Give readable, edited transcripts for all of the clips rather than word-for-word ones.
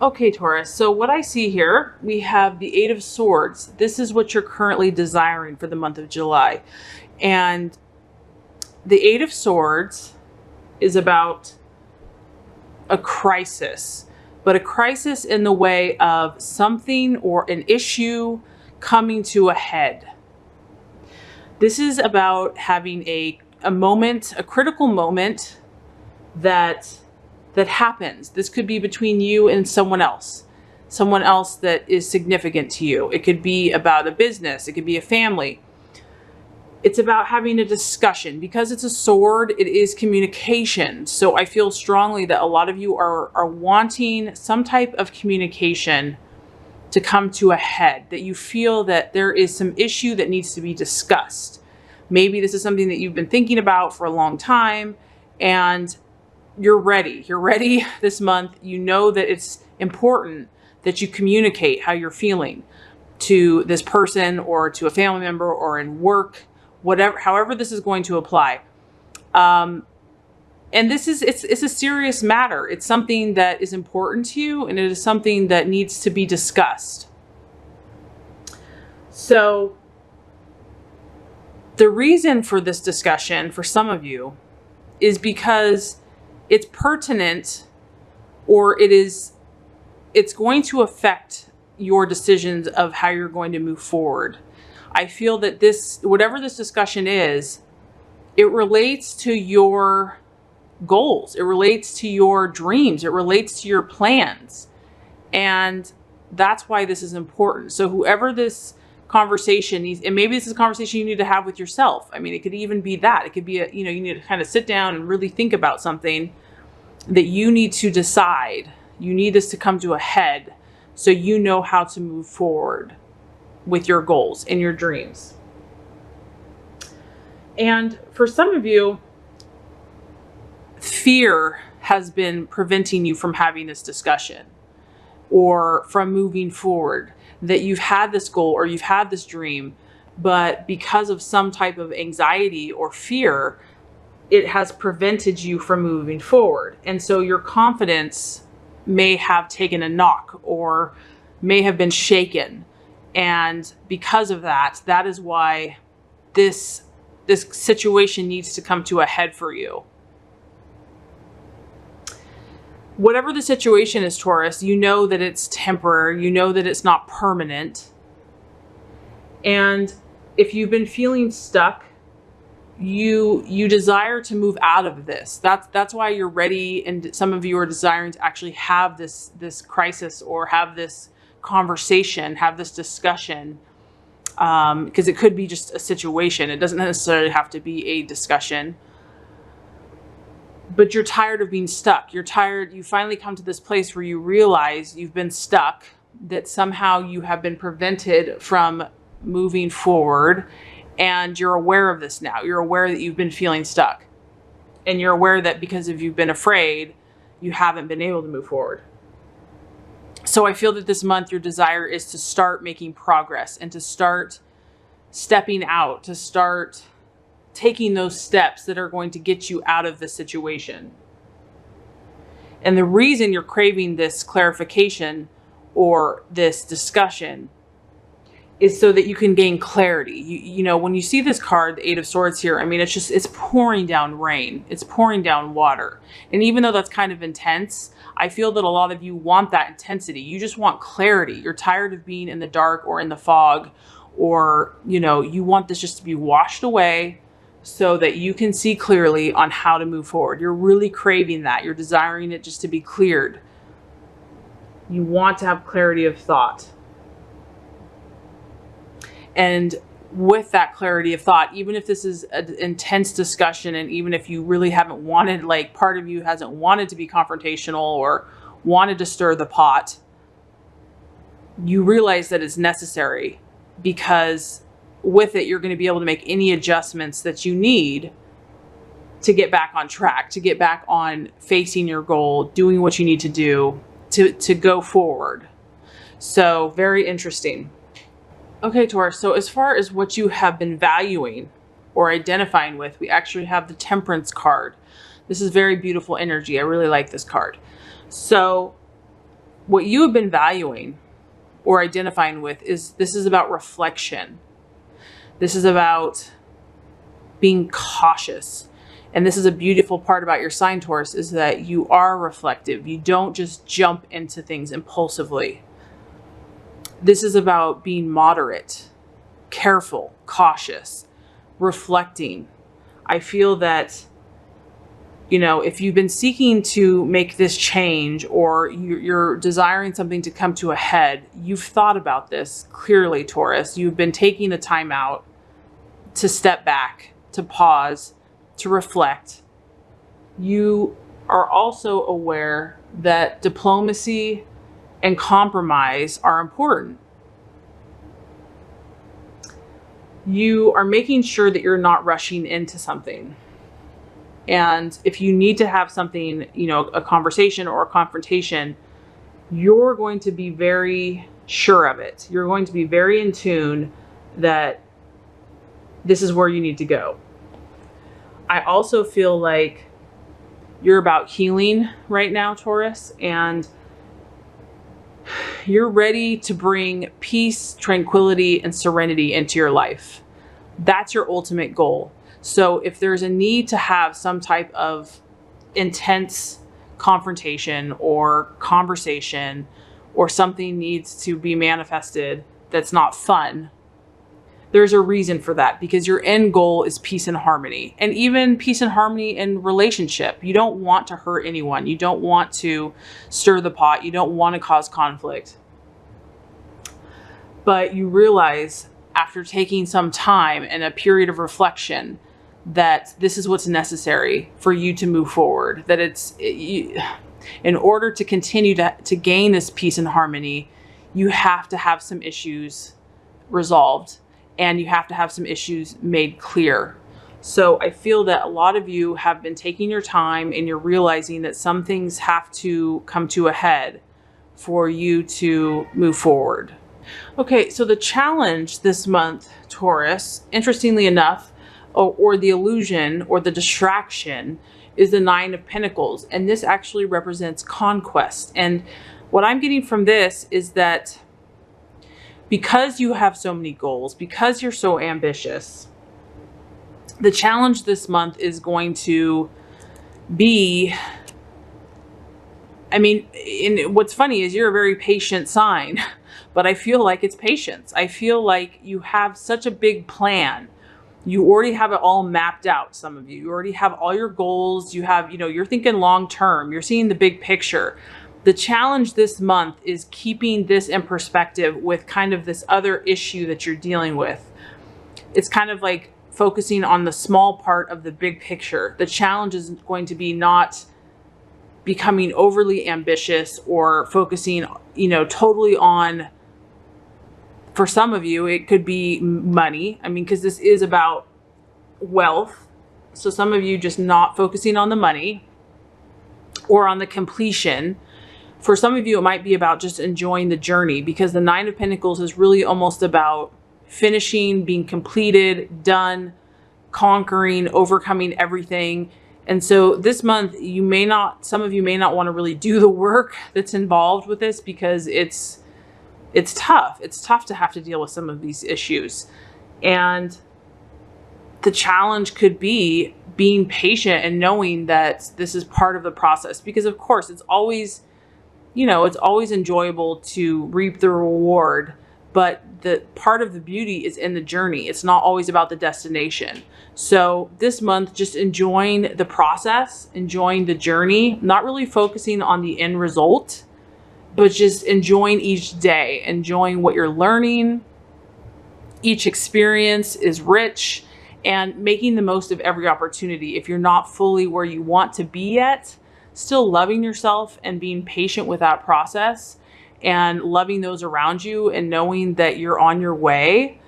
Okay, Taurus, so what I see here, we have the Eight of Swords. This is what you're currently desiring for the month of July. And the Eight of Swords is about a crisis, but a crisis in the way of something or an issue coming to a head. This is about having a moment, a critical moment that happens. This could be between you and someone else that is significant to you. It could be about a business. It could be a family. It's about having a discussion. Because it's a sword, it is communication. So I feel strongly that a lot of you are wanting some type of communication to come to a head, that you feel that there is some issue that needs to be discussed. Maybe this is something that you've been thinking about for a long time, and you're ready. You're ready this month. You know that it's important that you communicate how you're feeling to this person or to a family member or in work, whatever, however this is going to apply. And it's a serious matter. It's something that is important to you, and it is something that needs to be discussed. So the reason for this discussion for some of you is because it's pertinent, or it's going to affect your decisions of how you're going to move forward. I feel that whatever this discussion is, it relates to your goals. It relates to your dreams. It relates to your plans. And that's why this is important. So whoever this conversation needs, and maybe this is a conversation you need to have with yourself. I mean, it could even be that. It could be you need to kind of sit down and really think about something that you need to decide. You need this to come to a head so you know how to move forward with your goals and your dreams. And for some of you, fear has been preventing you from having this discussion or from moving forward, that you've had this goal or you've had this dream, but because of some type of anxiety or fear, it has prevented you from moving forward. And so your confidence may have taken a knock or may have been shaken. And because of that, that is why this situation needs to come to a head for you. Whatever the situation is, Taurus, you know that it's temporary. You know that it's not permanent. And if you've been feeling stuck, you desire to move out of this. That's why you're ready, and some of you are desiring to actually have this crisis or have this conversation, have this discussion, because it could be just a situation. It doesn't necessarily have to be a discussion. But you're tired of being stuck. You're tired. You finally come to this place where you realize you've been stuck, that somehow you have been prevented from moving forward. And you're aware of this now. You're aware that you've been feeling stuck. And you're aware that because of you've been afraid, you haven't been able to move forward. So I feel that this month your desire is to start making progress and to start stepping out, to start taking those steps that are going to get you out of this situation. And the reason you're craving this clarification or this discussion is so that you can gain clarity. You know, when you see this card, the Eight of Swords here, I mean, it's pouring down rain. It's pouring down water. And even though that's kind of intense, I feel that a lot of you want that intensity. You just want clarity. You're tired of being in the dark or in the fog, or, you want this just to be washed away so that you can see clearly on how to move forward. You're really craving that. You're desiring it just to be cleared. You want to have clarity of thought. And with that clarity of thought, even if this is an intense discussion, and even if you really haven't wanted, like part of you hasn't wanted to be confrontational or wanted to stir the pot, you realize that it's necessary, because with it, you're going to be able to make any adjustments that you need to get back on track, to get back on facing your goal, doing what you need to do to go forward. So very interesting. Okay, Taurus, so as far as what you have been valuing or identifying with, we actually have the Temperance card. This is very beautiful energy. I really like this card. So what you have been valuing or identifying with is this is about reflection. This is about being cautious. And this is a beautiful part about your sign, Taurus, is that you are reflective. You don't just jump into things impulsively. This is about being moderate, careful, cautious, reflecting. I feel that, you know, if you've been seeking to make this change or you're desiring something to come to a head, you've thought about this clearly, Taurus. You've been taking the time out to step back, to pause, to reflect. You are also aware that diplomacy and compromise are important. You are making sure that you're not rushing into something. And if you need to have something, you know, a conversation or a confrontation, you're going to be very sure of it. You're going to be very in tune that this is where you need to go. I also feel like you're about healing right now, Taurus, and you're ready to bring peace, tranquility, and serenity into your life. That's your ultimate goal. So if there's a need to have some type of intense confrontation or conversation, or something needs to be manifested that's not fun, there's a reason for that, because your end goal is peace and harmony, and even peace and harmony in relationship. You don't want to hurt anyone. You don't want to stir the pot. You don't want to cause conflict. But you realize after taking some time and a period of reflection that this is what's necessary for you to move forward, that in order to continue to gain this peace and harmony, you have to have some issues resolved. And you have to have some issues made clear. So I feel that a lot of you have been taking your time and you're realizing that some things have to come to a head for you to move forward. Okay, so the challenge this month, Taurus, interestingly enough, or the illusion or the distraction, is the Nine of Pentacles. And this actually represents conquest. And what I'm getting from this is that because you have so many goals, because you're so ambitious, the challenge this month is going to be, what's funny is you're a very patient sign, but I feel like it's patience. I feel like you have such a big plan. You already have it all mapped out. Some of you already have all your goals. You have, you're thinking long term. You're seeing the big picture. The challenge this month is keeping this in perspective with kind of this other issue that you're dealing with. It's kind of like focusing on the small part of the big picture. The challenge is going to be not becoming overly ambitious or focusing, totally on, for some of you, it could be money. Because this is about wealth. So some of you just not focusing on the money or on the completion. For some of you, it might be about just enjoying the journey, because the Nine of Pentacles is really almost about finishing, being completed, done, conquering, overcoming everything. And so this month, some of you may not want to really do the work that's involved with this, because it's tough. It's tough to have to deal with some of these issues. And the challenge could be being patient and knowing that this is part of the process, because of course it's always enjoyable to reap the reward, but the part of the beauty is in the journey. It's not always about the destination. So this month, just enjoying the process, enjoying the journey, not really focusing on the end result, but just enjoying each day, enjoying what you're learning. Each experience is rich, and making the most of every opportunity. If you're not fully where you want to be yet, still loving yourself and being patient with that process and loving those around you and knowing that you're on your way.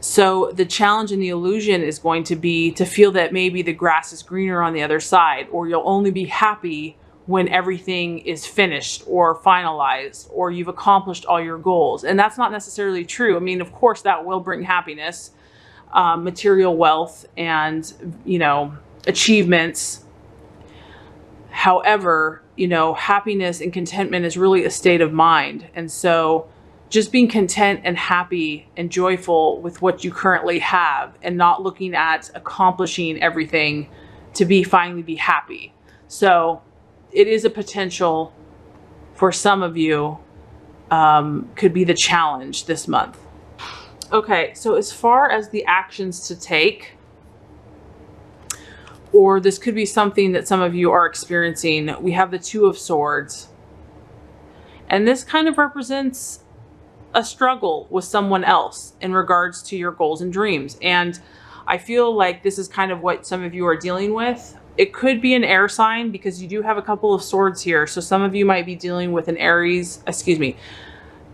So the challenge and the illusion is going to be to feel that maybe the grass is greener on the other side, or you'll only be happy when everything is finished or finalized, or you've accomplished all your goals. And that's not necessarily true. Of course that will bring happiness, material wealth, and, achievements. However, you know, happiness and contentment is really a state of mind. And so just being content and happy and joyful with what you currently have and not looking at accomplishing everything to finally be happy. So it is a potential for some of you, could be the challenge this month. Okay, so as far as the actions to take, or this could be something that some of you are experiencing, we have the Two of Swords. And this kind of represents a struggle with someone else in regards to your goals and dreams. And I feel like this is kind of what some of you are dealing with. It could be an air sign because you do have a couple of swords here. So some of you might be dealing with an Aries, excuse me,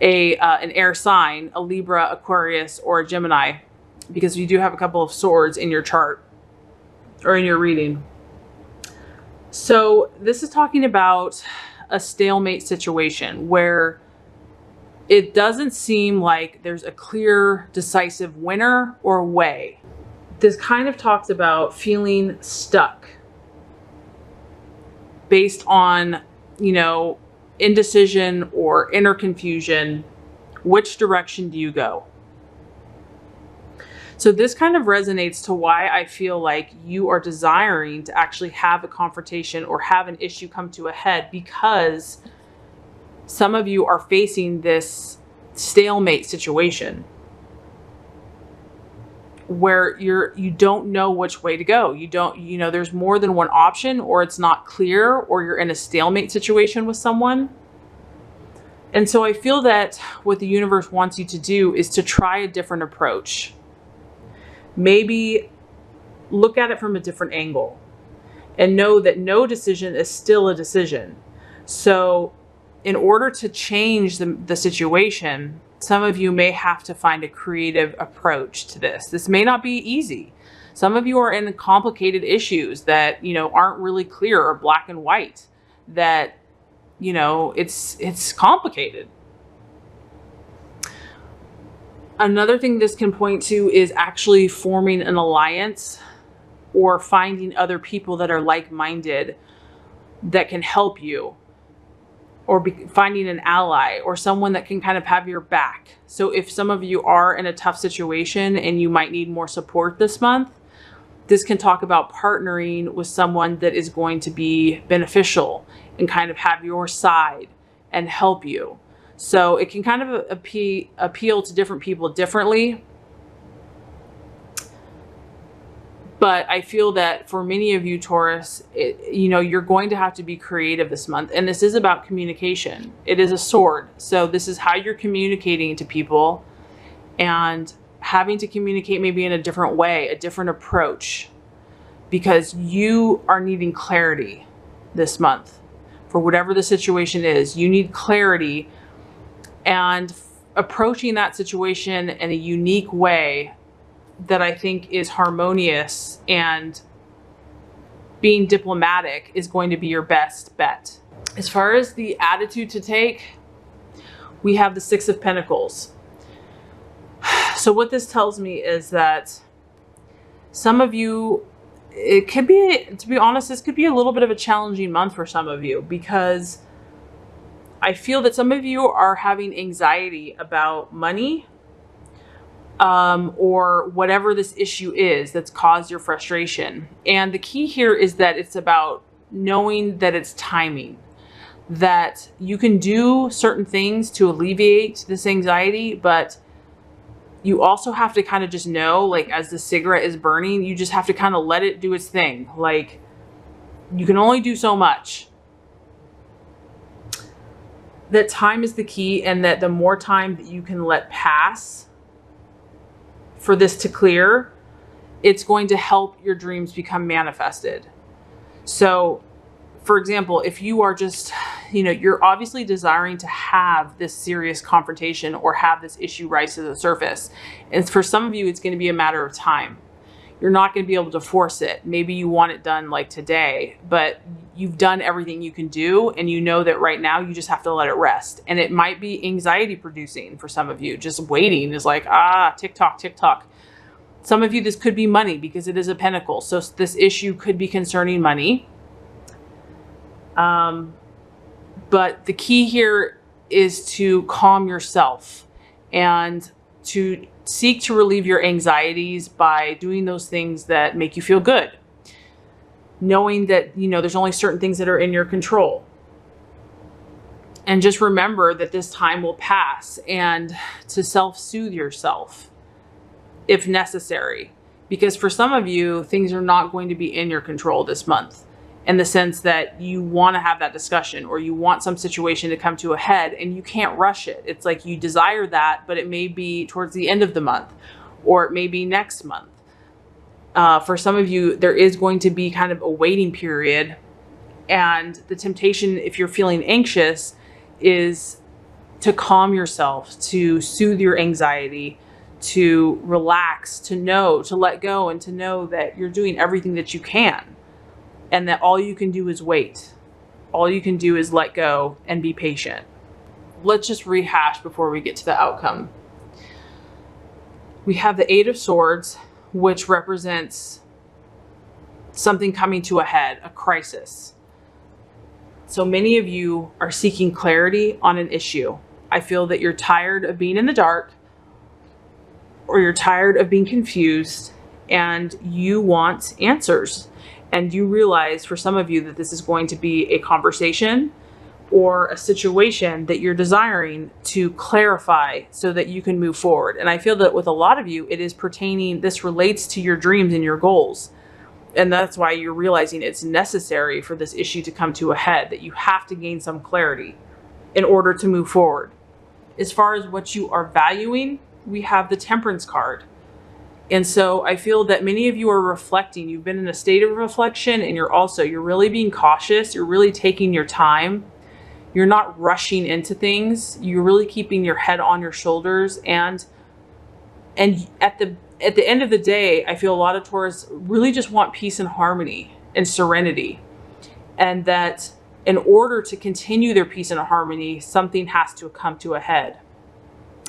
an air sign, a Libra, Aquarius, or a Gemini, because you do have a couple of swords in your chart or in your reading. So this is talking about a stalemate situation where it doesn't seem like there's a clear, decisive winner or way. This kind of talks about feeling stuck based on, you know, indecision or inner confusion. Which direction do you go? So this kind of resonates to why I feel like you are desiring to actually have a confrontation or have an issue come to a head, because some of you are facing this stalemate situation where you don't know which way to go. You know, there's more than one option, or it's not clear, or you're in a stalemate situation with someone. And so I feel that what the universe wants you to do is to try a different approach. Maybe look at it from a different angle and know that no decision is still a decision. So in order to change the situation, some of you may have to find a creative approach to this. This may not be easy. Some of you are in complicated issues that, you know, aren't really clear or black and white, that, you know, it's complicated. Another thing this can point to is actually forming an alliance or finding other people that are like-minded that can help you, or finding an ally or someone that can kind of have your back. So if some of you are in a tough situation and you might need more support this month, this can talk about partnering with someone that is going to be beneficial and kind of have your side and help you. So it can kind of appeal to different people differently. But I feel that for many of you, Taurus, you know, you're going to have to be creative this month. And this is about communication. It is a sword. So this is how you're communicating to people, and having to communicate maybe in a different way, a different approach, because you are needing clarity this month. For whatever the situation is, you need clarity, and approaching that situation in a unique way that I think is harmonious and being diplomatic is going to be your best bet. As far as the attitude to take, we have the Six of Pentacles. So what this tells me is that some of you, it could be, to be honest, this could be a little bit of a challenging month for some of you, because I feel that some of you are having anxiety about money, or whatever this issue is that's caused your frustration. And the key here is that it's about knowing that it's timing, that you can do certain things to alleviate this anxiety, but you also have to kind of just know, like, as the cigarette is burning, you just have to kind of let it do its thing. Like, you can only do so much. That time is the key, and that the more time that you can let pass for this to clear, it's going to help your dreams become manifested. So, for example, if you are just, you know, you're obviously desiring to have this serious confrontation or have this issue rise to the surface. And for some of you, it's going to be a matter of time. You're not going to be able to force it. Maybe you want it done like today, but you've done everything you can do, and you know that right now you just have to let it rest. And it might be anxiety producing for some of you. Just waiting is like, tick tock, tick tock. Some of you, this could be money, because it is a pentacle. So this issue could be concerning money. But the key here is to calm yourself and to seek to relieve your anxieties by doing those things that make you feel good. Knowing that, there's only certain things that are in your control. And just remember that this time will pass, and to self-soothe yourself if necessary. Because for some of you, things are not going to be in your control this month, in the sense that you want to have that discussion, or you want some situation to come to a head and you can't rush it. It's like you desire that, but it may be towards the end of the month, or it may be next month. For some of you, there is going to be kind of a waiting period, and the temptation, if you're feeling anxious, is to calm yourself, to soothe your anxiety, to relax, to let go, and to know that you're doing everything that you can, and that all you can do is wait. All you can do is let go and be patient. Let's just rehash before we get to the outcome. We have the Eight of Swords, which represents something coming to a head, a crisis. So many of you are seeking clarity on an issue. I feel that you're tired of being in the dark, or you're tired of being confused, and you want answers. And you realize, for some of you, that this is going to be a conversation or a situation that you're desiring to clarify so that you can move forward. And I feel that with a lot of you, this relates to your dreams and your goals. And that's why you're realizing it's necessary for this issue to come to a head, that you have to gain some clarity in order to move forward. As far as what you are valuing, we have the Temperance card. And so I feel that many of you are reflecting. You've been in a state of reflection, and you're really being cautious. You're really taking your time. You're not rushing into things. You're really keeping your head on your shoulders. And at the end of the day, I feel a lot of Taurus really just want peace and harmony and serenity. And that in order to continue their peace and harmony, something has to come to a head.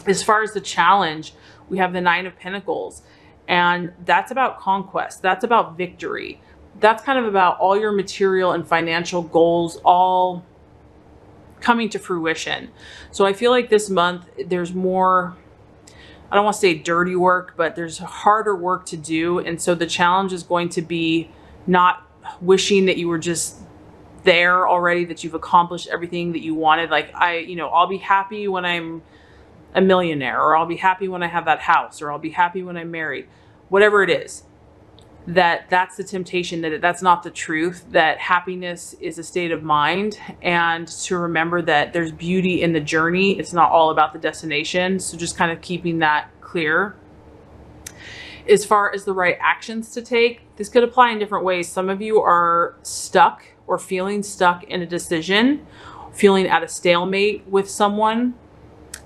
As far as the challenge, we have the Nine of Pentacles. And that's about conquest. That's about victory. That's kind of about all your material and financial goals all coming to fruition. So I feel like this month there's more, I don't want to say dirty work, but there's harder work to do. And so the challenge is going to be not wishing that you were just there already, that you've accomplished everything that you wanted. Like I'll be happy when I'm a millionaire, or I'll be happy when I have that house, or I'll be happy when I'm married, whatever it is. That's the temptation, that's not the truth, that happiness is a state of mind, and to remember that there's beauty in the journey. It's not all about the destination. So just kind of keeping that clear. As far as the right actions to take, this could apply in different ways. Some of you are stuck or feeling stuck in a decision, feeling at a stalemate with someone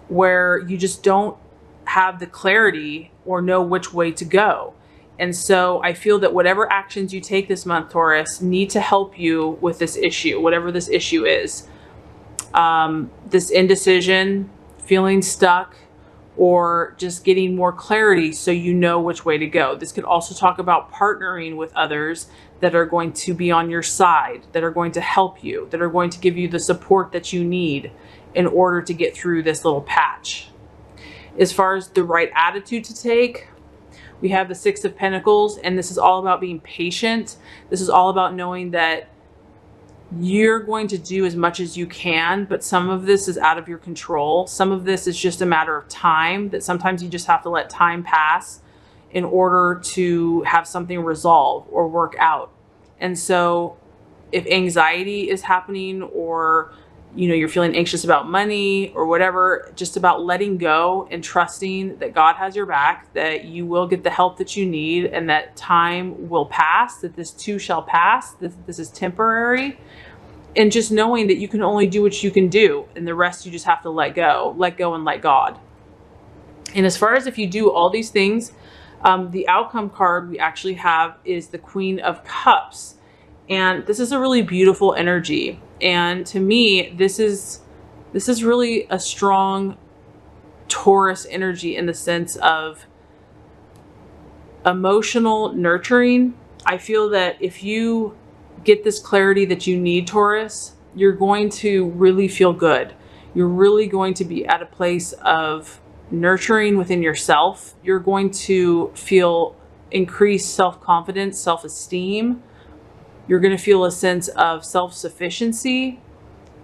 where you just don't have the clarity or know which way to go. And so I feel that whatever actions you take this month, Taurus, need to help you with this issue, whatever this issue is. This indecision, feeling stuck, or just getting more clarity so you know which way to go. This could also talk about partnering with others that are going to be on your side, that are going to help you, that are going to give you the support that you need in order to get through this little patch. As far as the right attitude to take, we have the Six of Pentacles, and this is all about being patient. This is all about knowing that you're going to do as much as you can, but some of this is out of your control. Some of this is just a matter of time, that sometimes you just have to let time pass in order to have something resolve or work out. And so if anxiety is happening, or you're feeling anxious about money or whatever, just about letting go and trusting that God has your back, that you will get the help that you need, and that time will pass, that this too shall pass, that this is temporary. And just knowing that you can only do what you can do, and the rest you just have to let go and let God. And as far as if you do all these things, the outcome card we actually have is the Queen of Cups. And this is a really beautiful energy. And to me, this is really a strong Taurus energy in the sense of emotional nurturing. I feel that if you get this clarity that you need, Taurus, you're going to really feel good. You're really going to be at a place of nurturing within yourself. You're going to feel increased self-confidence, self-esteem. You're going to feel a sense of self-sufficiency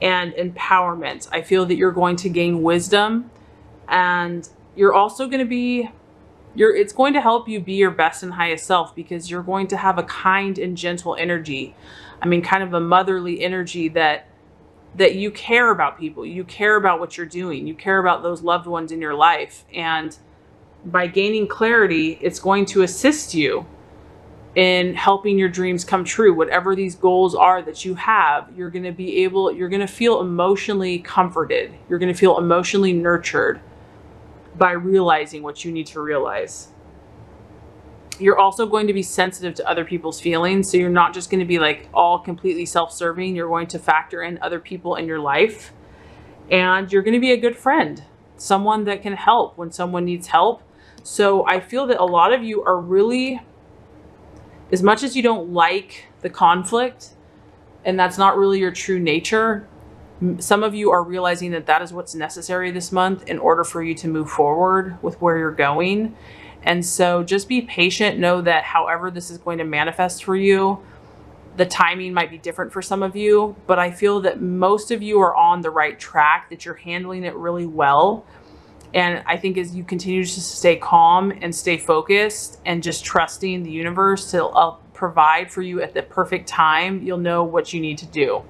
and empowerment. I feel that you're going to gain wisdom, and you're also going to be, it's going to help you be your best and highest self, because you're going to have a kind and gentle energy. I mean, kind of a motherly energy that you care about people. You care about what you're doing. You care about those loved ones in your life. And by gaining clarity, it's going to assist you in helping your dreams come true. Whatever these goals are that you have, you're going to feel emotionally comforted. You're going to feel emotionally nurtured by realizing what you need to realize. You're also going to be sensitive to other people's feelings. So you're not just going to be like all completely self-serving. You're going to factor in other people in your life, and you're going to be a good friend, someone that can help when someone needs help. So I feel that a lot of you are really, as much as you don't like the conflict, and that's not really your true nature, some of you are realizing that that is what's necessary this month in order for you to move forward with where you're going. And so just be patient. Know that however this is going to manifest for you, the timing might be different for some of you, but I feel that most of you are on the right track, that you're handling it really well. And I think as you continue to stay calm and stay focused and just trusting the universe to provide for you at the perfect time, you'll know what you need to do.